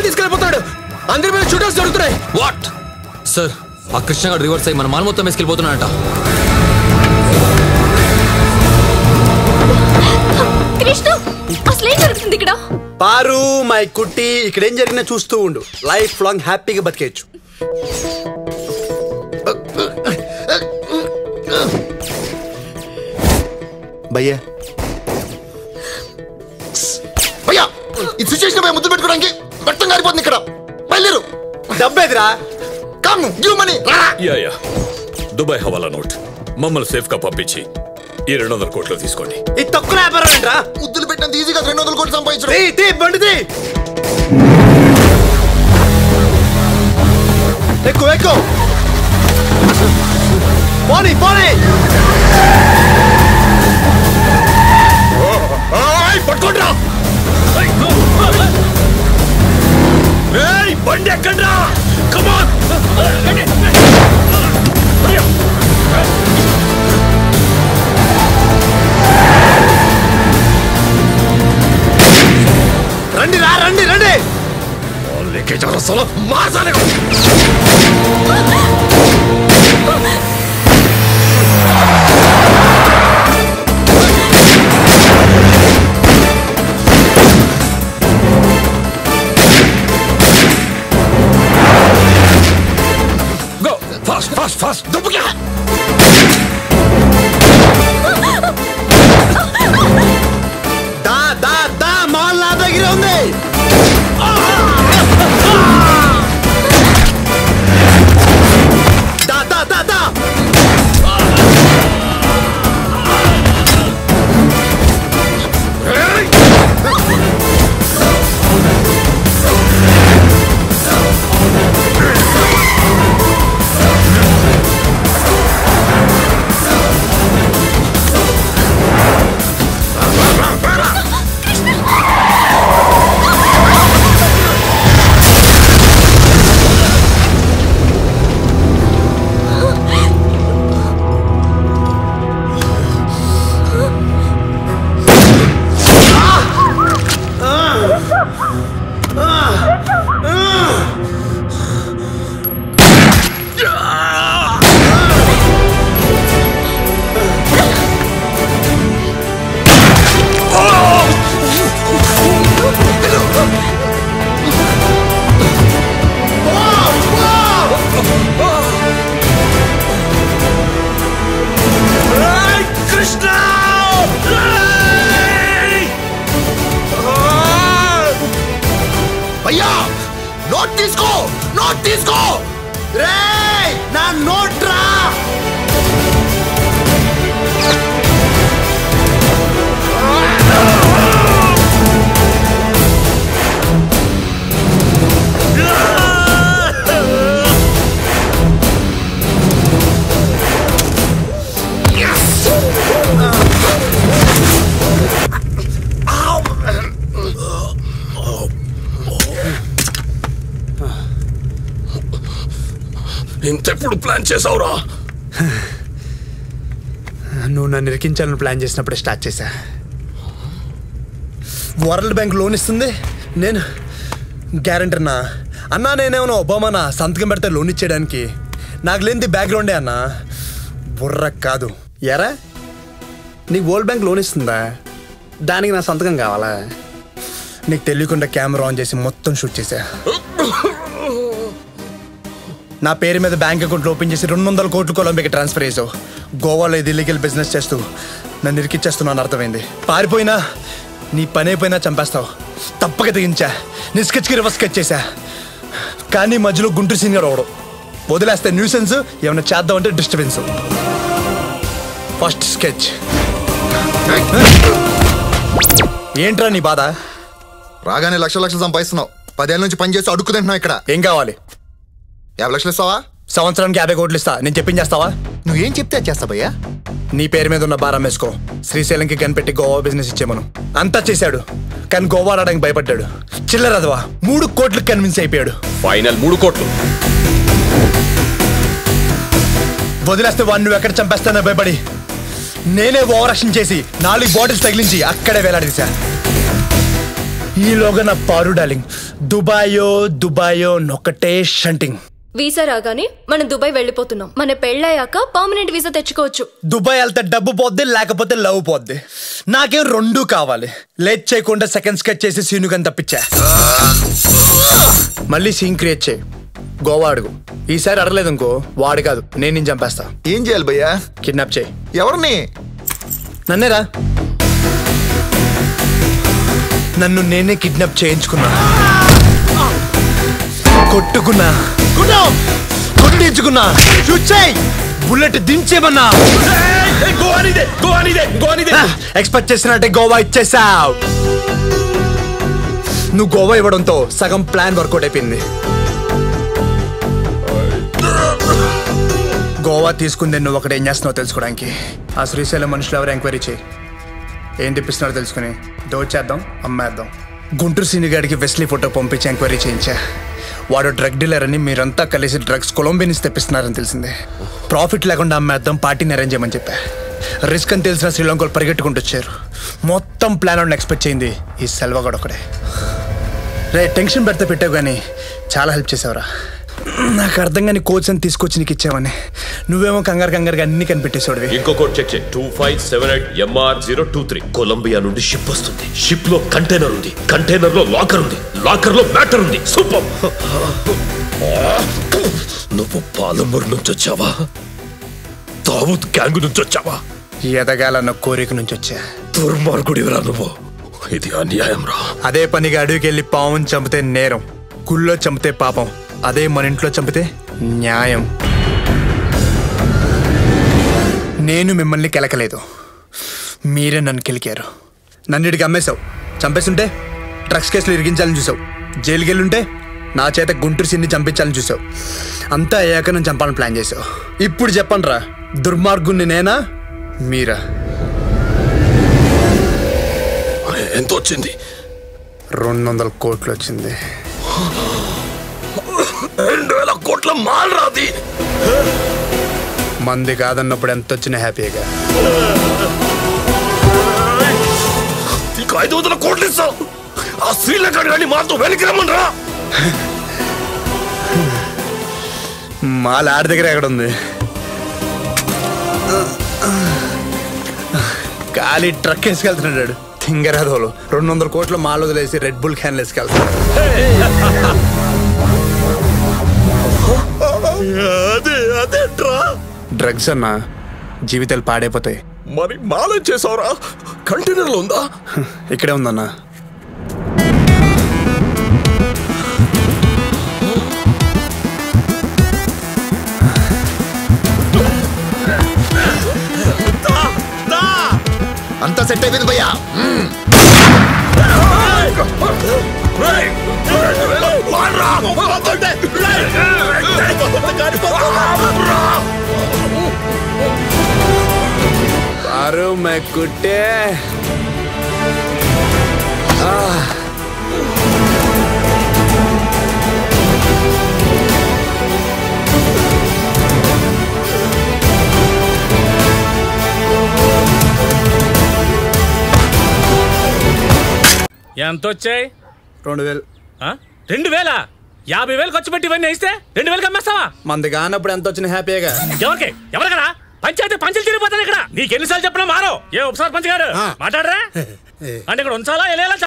తీసుకెళ్ళిపోతాడు. అందరి మీద షూటర్స్ జరుగుతున్నాయి. What sir? ఆ కృష్ణ గారు రివర్స్ అయ్యి మన మాల్ మొత్తం వేసుకెళ్ళిపోతున్నాడట. కృష్ణ అసలు ఏం జరుగుతుంది ఇక్కడ? పారు మై కుట్టి, ఇక్కడ ఏం జరిగినా చూస్తూ ఉండు. లైఫ్ లాంగ్ హ్యాపీగా బతికేయచ్చు. భయ్యా భయ్యా ఈ సిచ్యువేషన్ పై ముద్దు పెట్టుకోవడానికి రక్తం కారిపోతుంది ఇక్కడ. బయలుదేరు. డబ్బేదిరా? Come give money. యా దుబాయ్ హవాలా నోట్ మమ్మల్ని సేఫ్ గా పంపించి ఈ 200 కోట్లు తీసుకోండి. ఇది తక్కువ వ్యాపారం ఏంట్రా? ముద్దులు పెట్టినంత ఈజీగా 200 కోట్లు సంపాదించడం. బండిది ఎక్కువ ఎక్కువ. పోనీ పోనీ. పట్టుకోండిరా. బండి ఎక్కండిరా. కమాన్. రండి రా, రండి రండి. लेके जा रहा साला, मार साले को. Go fast, fast, fast. दुब गया. దా దా దా, మాల్ నా దగ్గరే ఉంది. దా దా దా దా. భయ్యా నోట్ తీసుకో, నోట్ తీసుకో. రేయ్ నా నోట్ రా. ఇంతెప్పుడు ప్లాన్ చేసావురా? నువ్వు నన్ను ఇరికించాలని ప్లాన్ చేసినప్పుడే స్టార్ట్ చేశా. వరల్డ్ బ్యాంక్ లోన్ ఇస్తుంది, నేను గ్యారంటీనా అన్నా. నేనేమన్నా ఒబామానా సంతకం పెడితే లోన్ ఇచ్చేయడానికి? నాకు లేనిది బ్యాక్గ్రౌండే అన్నా, బుర్ర కాదు. ఎరా నీకు వరల్డ్ బ్యాంక్ లోన్ ఇస్తుందా? దానికి నా సంతకం కావాలా? నీకు తెలియకుండా కెమెరా ఆన్ చేసి మొత్తం షూట్ చేశా. నా పేరు మీద బ్యాంక్ అకౌంట్ ఓపెన్ చేసి 200 కోట్లు కొలంబియాకి ట్రాన్స్ఫర్ చేసావు. గోవాలో ఇది ఇల్లీగల్ బిజినెస్ చేస్తూ నన్ను ఇరికిచ్చేస్తున్నాను అర్థమైంది. పారిపోయినా నీ పని అయిపోయినా చంపేస్తావు. తప్పక తెగించా. నీ స్కెచ్కి రివర్స్ స్కెచ్ చేశా. కానీ మధ్యలో గుంటూరు సీనియర్ అవడం వదిలేస్తే న్యూసెన్స్, ఏమైనా చేద్దామంటే డిస్టర్బెన్స్. First sketch. ఏంట్రా నీ బాధ? రాగానే లక్షలు సంపాదిస్తున్నావు. 10 ఏళ్ళ నుంచి పని చేసి అడుక్కు తింటున్నావు ఇక్కడ. ఏం కావాలి? 50 లక్షలు ఇస్తావా? సంవత్సరానికి 50 కోట్లు ఇస్తా. నేను చెప్పించేస్తావా? నువ్వేం చెప్తే అది చేస్తా భయ్యా. నీ పేరు మీద ఉన్న భారం వేసుకో. శ్రీశైలంకి కనిపెట్టి గోవా బిజినెస్ ఇచ్చేమను. అంతా చేశాడు, కానీ గోవా రావడానికి భయపడ్డాడు. చిల్లరదవా 3 కోట్లకు కన్విన్స్ అయిపోయాడు. ఫైనల్ 3 కోట్లు. వదిలేస్తే వాడిని నువ్వు ఎక్కడ చంపేస్తానో భయపడి నేనే ఓవర్ యాక్షన్ చేసి 4 బాటిల్స్ తగిలించి అక్కడే వేలాడదీశా. ఈలోగా నా పారు డార్లింగ్ దుబాయో నొక్కటే షంటింగ్. వీసా రాగానే మనం దుబాయ్ వెళ్ళిపోతున్నాం. మన పెళ్ళయ్యాక పర్మనెంట్ వీసా తెచ్చుకోవచ్చు. దుబాయ్ వెళ్తే డబ్బు పోద్ది, లేకపోతే లవ్ పోద్ది. నాకేం రెండూ కావాలి. లేట్ చేయకుండా సెకండ్ స్కెచ్ చేసి సీనుగని తప్పించా. మళ్ళీ సీన్ క్రియేట్ చేయి. గోవా అడుగు. ఈసారి అడగలేదు ఇంకో వాడు కాదు, నేను చంపేస్తా. ఏం చేయాలి భయ్యా? కిడ్నాప్ చేయి. ఎవరిని? నన్నేరా. నన్ను నేనే కిడ్నాప్ చేయించుకున్నా, కొట్టుకున్నా, కొట్టించుకున్నా. చూచాయి బుల్లెట్ దించేమన్నా. ఎక్స్పెక్ట్ చేసినట్టే గోవా ఇచ్చేసావు. నువ్వు గోవా ఇవ్వడంతో సగం ప్లాన్ వర్కౌట్ అయిపోయింది. గోవా తీసుకుంది నువ్వు ఒకటి ఏం చేస్తున్నావు తెలుసుకోవడానికి. ఆ శ్రీశైలం మనుషులు ఎవరు ఎంక్వైరీ చేయి. ఏం తెప్పిస్తున్నారో తెలుసుకుని దోచేద్దాం, అమ్మేద్దాం. గుంటూరు సీనిగాడికి వెస్లీ ఫోటో పంపించి ఎంక్వైరీ చేయించా. వాడు డ్రగ్ డీలర్ అని, మీరంతా కలిసి డ్రగ్స్ కొలంబియా నుంచి తెప్పిస్తున్నారని తెలిసిందే. ప్రాఫిట్ లేకుండా అమ్మేద్దాం, పార్టీని అరేంజ్ చేయమని చెప్పా. రిస్క్ అని తెలిసిన శ్రీలంకలు పరిగెట్టుకుంటూ వచ్చారు. మొత్తం ప్లాన్ అవుట్ ఎక్స్పెక్ట్ చేయింది ఈ సెల్వగాడు ఒకడే. రే టెన్షన్ పెడితే పెట్టావు కానీ చాలా హెల్ప్ చేసావురా. నాకు అర్థం కానీ కోచ్ అని తీసుకొచ్చి నీకు ఇచ్చావని, నువ్వేమో కంగారుగా అన్ని కనిపెట్టేసాడు. ఇంకో కోడ్ చెక్ చేయి. 2578 MR023. కొలంబియా నుండి షిప్ వస్తుంది. షిప్ లో కంటైనర్ ఉంది, కంటైనర్ లో లాకర్ ఉంది, లాకర్ లో మ్యాటర్ ఉంది. సూపర్. నువ్వు పాలమూరు నుంచి వచ్చావా? దావూద్ గ్యాంగ్ నుంచి వచ్చావా? ఎదగాలన్న కోరిక నుంచి వచ్చా. దుర్మార్గుడివిరా నువ్వు. ఇది అన్యాయం రా. అదే పనిగా అడవికి వెళ్ళి పావుని చంపితే నేరం, గుళ్ళో చంపితే పాపం. అదే మన ఇంట్లో చంపితే న్యాయం. నేను మిమ్మల్ని కెలకలేదు, మీరే నన్ను కెలికారు. నన్నిడికి అమ్మేశావు. చంపేస్తుంటే డ్రగ్స్ కేసులు ఇరిగించాలని చూసావు. జైలుకి వెళ్ళుంటే నా చేత గుంటూరు సిన్ని చంపించాలని చూసావు. అంతా అయ్యాక నన్ను చంపాలని ప్లాన్ చేసావు. ఇప్పుడు చెప్పండి రా, దుర్మార్గుణ్ణి నేనా మీరా? ఎంత వచ్చింది? 200 కోట్లు వచ్చింది. 2000 కోట్ల మాల్ రాది. మంది కాదన్నప్పుడు ఎంత వచ్చినా హ్యాపీగా. నీకు 500 కోట్లు ఇస్తావు. ఆ శ్రీలంక గాని మాతో వెనక్కి రమ్మనరా. మాల ఆడి దగ్గర ఎక్కడ ఉంది? ఖాళీ ట్రక్ వేసుకెళ్తున్నాడు తింగరాదోలు. 200 కోట్ల మాల వదిలేసి రెడ్ బుల్ క్యాన్లు వేసుకెళ్తాడు. డ్రగ్స్ అన్నా జీవితాలు పాడైపోతాయి. మరి మాల చేసావురా? కంటైనర్ లో ఉందా? ఇక్కడే ఉందన్నా. అంతా సెట్ అయిపోయింది భయ్యా. పారు मैं कुटे ఎంత వచ్చాయి? 2000. 2000? 50,000 ఖర్చు పెట్టి ఇవన్నీ ఇస్తే 2000 అమ్మేస్తావా? మంది కానప్పుడు ఎంత వచ్చిన హ్యాపీగా. ఎవరికరా? పంచాయతీ పంచులు తిరిగిపోతాను ఇక్కడ. నీకు ఎన్నిసార్లు చెప్పినా మారో. ఏ ఉపసారి పంచ్ గారు మాట్లాడరా అంటే ఇక్కడ ఉంచాలా?